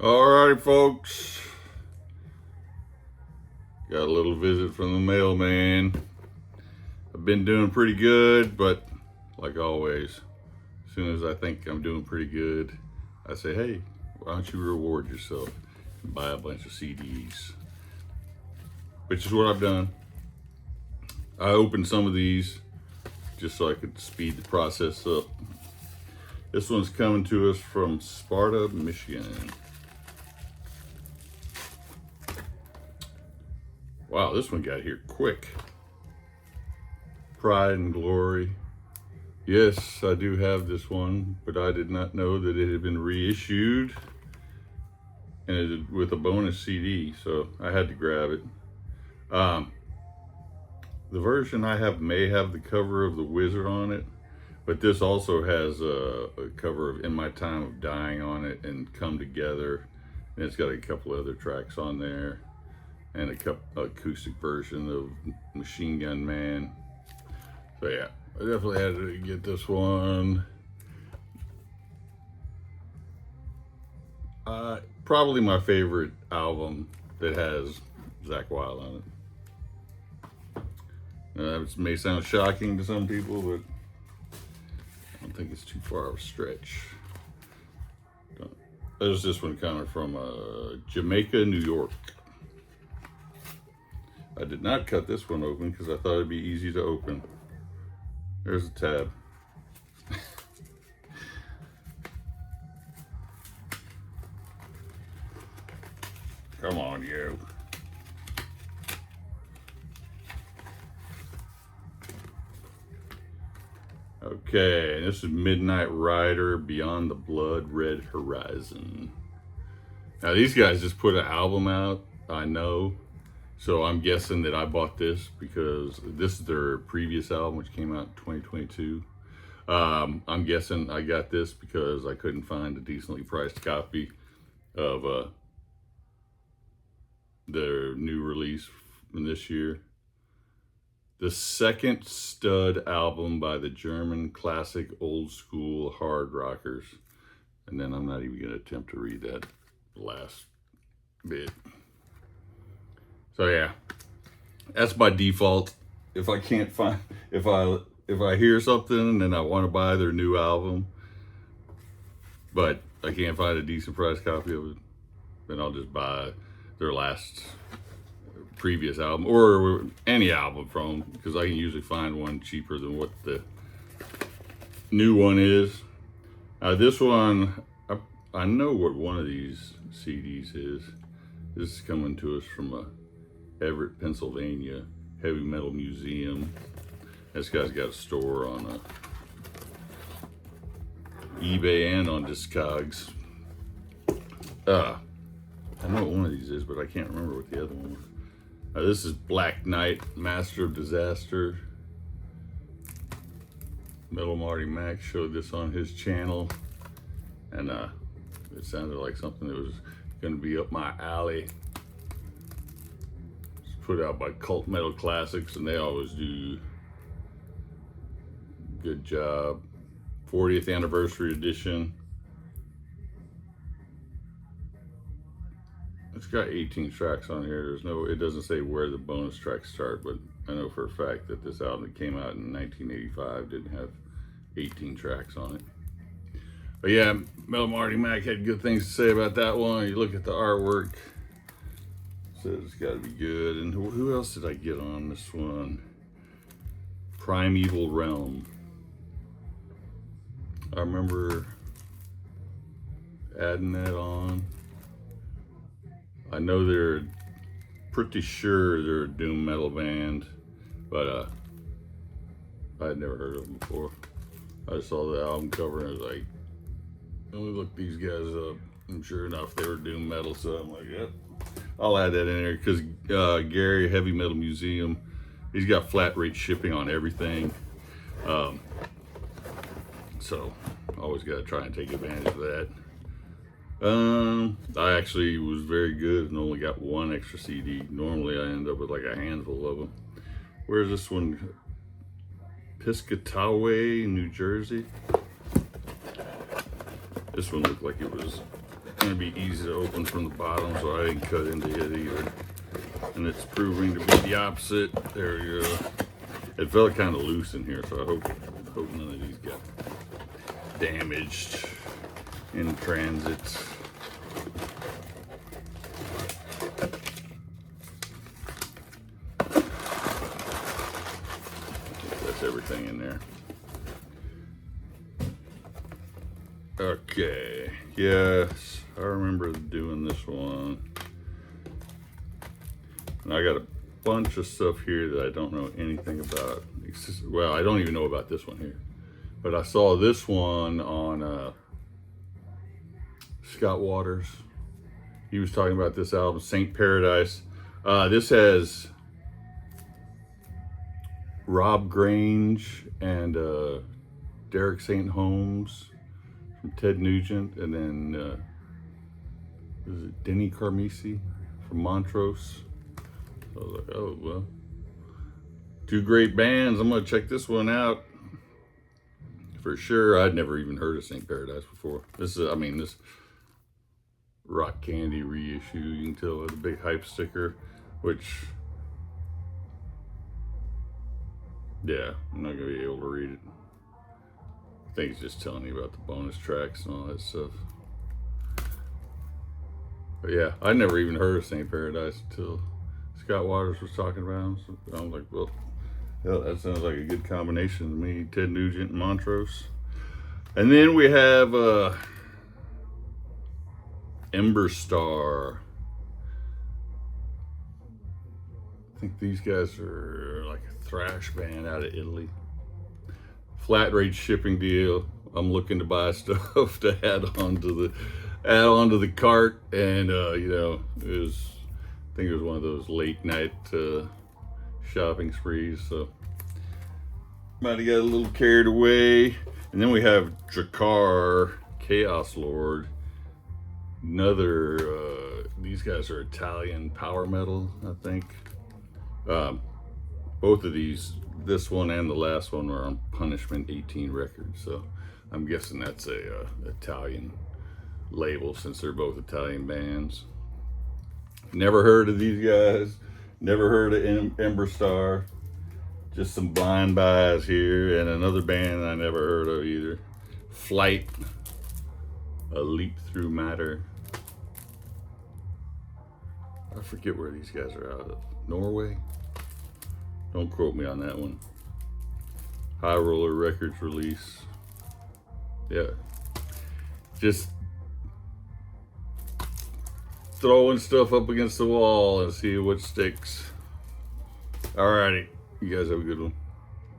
Alright, folks. Got a little visit from the mailman. I've been doing pretty good, but like always, as soon as I think I'm doing pretty good, I say, hey, why don't you reward yourself and buy a bunch of CDs? Which is what I've done. I opened some of these just so I could speed the process up. This one's coming to us from Sparta, Michigan. Wow, this one got here quick. Pride and Glory. Yes, I do have this one, but I did not know that it had been reissued and with a bonus CD, so I had to grab it. The version I have may have the cover of the Wizard on it, but this also has a cover of In My Time of Dying on it and Come Together, and it's got a couple other tracks on there. And a acoustic version of Machine Gun Man. So yeah, I definitely had to get this one. Probably my favorite album that has Zakk Wylde on it. That may sound shocking to some people, but I don't think it's too far of a stretch. There's this one coming from Jamaica, New York. I did not cut this one open because I thought it'd be easy to open. There's a tab. Come on, you. Okay, this is Midnight Rider, Beyond the Blood Red Horizon. Now these guys just put an album out, I know. So I'm guessing that I bought this because this is their previous album, which came out in 2022. I'm guessing I got this because I couldn't find a decently priced copy of their new release from this year. The second stud album by the German classic old school hard rockers. And then I'm not even going to attempt to read that last bit. So yeah, that's by default. If I can't find, if I hear something and I want to buy their new album, but I can't find a decent price copy of it, then I'll just buy their last previous album or any album from them, because I can usually find one cheaper than what the new one is. This one, I know what one of these CDs is. This is coming to us from Everett, Pennsylvania, Heavy Metal Museum. This guy's got a store on eBay and on Discogs. I know what one of these is, but I can't remember what the other one was. This is Black Knight, Master of Disaster. Metal Marty Mac showed this on his channel, and it sounded like something that was going to be up my alley. Put out by Cult Metal Classics, and they always do a good job. 40th anniversary edition. It's got 18 tracks on here. It doesn't say where the bonus tracks start, but I know for a fact that this album that came out in 1985 didn't have 18 tracks on it. But yeah, Metal Marty Mac had good things to say about that one. You look at the artwork, says it's got to be good. And who else did I get on this one? Primeval Realm. I remember adding that on. I know they're pretty sure they're a doom metal band, but I had never heard of them before. I saw the album cover and I was like, let me look these guys up. And sure enough, they were doom metal, so I'm like, yep. I'll add that in there because Gary, Heavy Metal Museum, he's got flat rate shipping on everything. So always got to try and take advantage of that. I actually was very good and only got one extra CD. Normally I end up with like a handful of them. Where's this one? Piscataway, New Jersey. This one looked like it was going to be easy to open from the bottom, so I didn't cut into it either. And it's proving to be the opposite. There we go. It felt kind of loose in here, so I hope none of these got damaged in transit. That's everything in there. Okay, yes, I remember doing this one. And I got a bunch of stuff here that I don't know anything about. Well, I don't even know about this one here. But I saw this one on Scott Waters. He was talking about this album, Saint Paradise. This has Rob Grange and Derek St. Holmes from Ted Nugent, and then is it Denny Carmisi from Montrose. So I was like, oh well, two great bands. I'm gonna check this one out for sure. I'd never even heard of Saint Paradise before. This is, I mean, this Rock Candy reissue. You can tell with a big hype sticker, which, yeah, I'm not gonna be able to read it. I think it's just telling you about the bonus tracks and all that stuff. But yeah, I never even heard of Saint Paradise until Scott Waters was talking about him. So I was like, well, yeah, that sounds like a good combination to me. Ted Nugent and Montrose. And then we have Emberstar. I think these guys are like a thrash band out of Italy. Flat rate shipping deal. I'm looking to buy stuff to add onto the cart, and you know, I think it was one of those late night shopping sprees, so might have got a little carried away. And then we have Drakkar, Chaos Lord. Another, these guys are Italian power metal, I think. Both of these, this one and the last one, were on Punishment 18 Records, so I'm guessing that's a Italian label since they're both Italian bands. Never heard of these guys. Never heard of Emberstar. Just some blind buys here, and another band I never heard of either. Flight, A Leap Through Matter. I forget where these guys are out of. Norway? Don't quote me on that one. High Roller Records release. Yeah. Just throwing stuff up against the wall and see what sticks. Alrighty. You guys have a good one.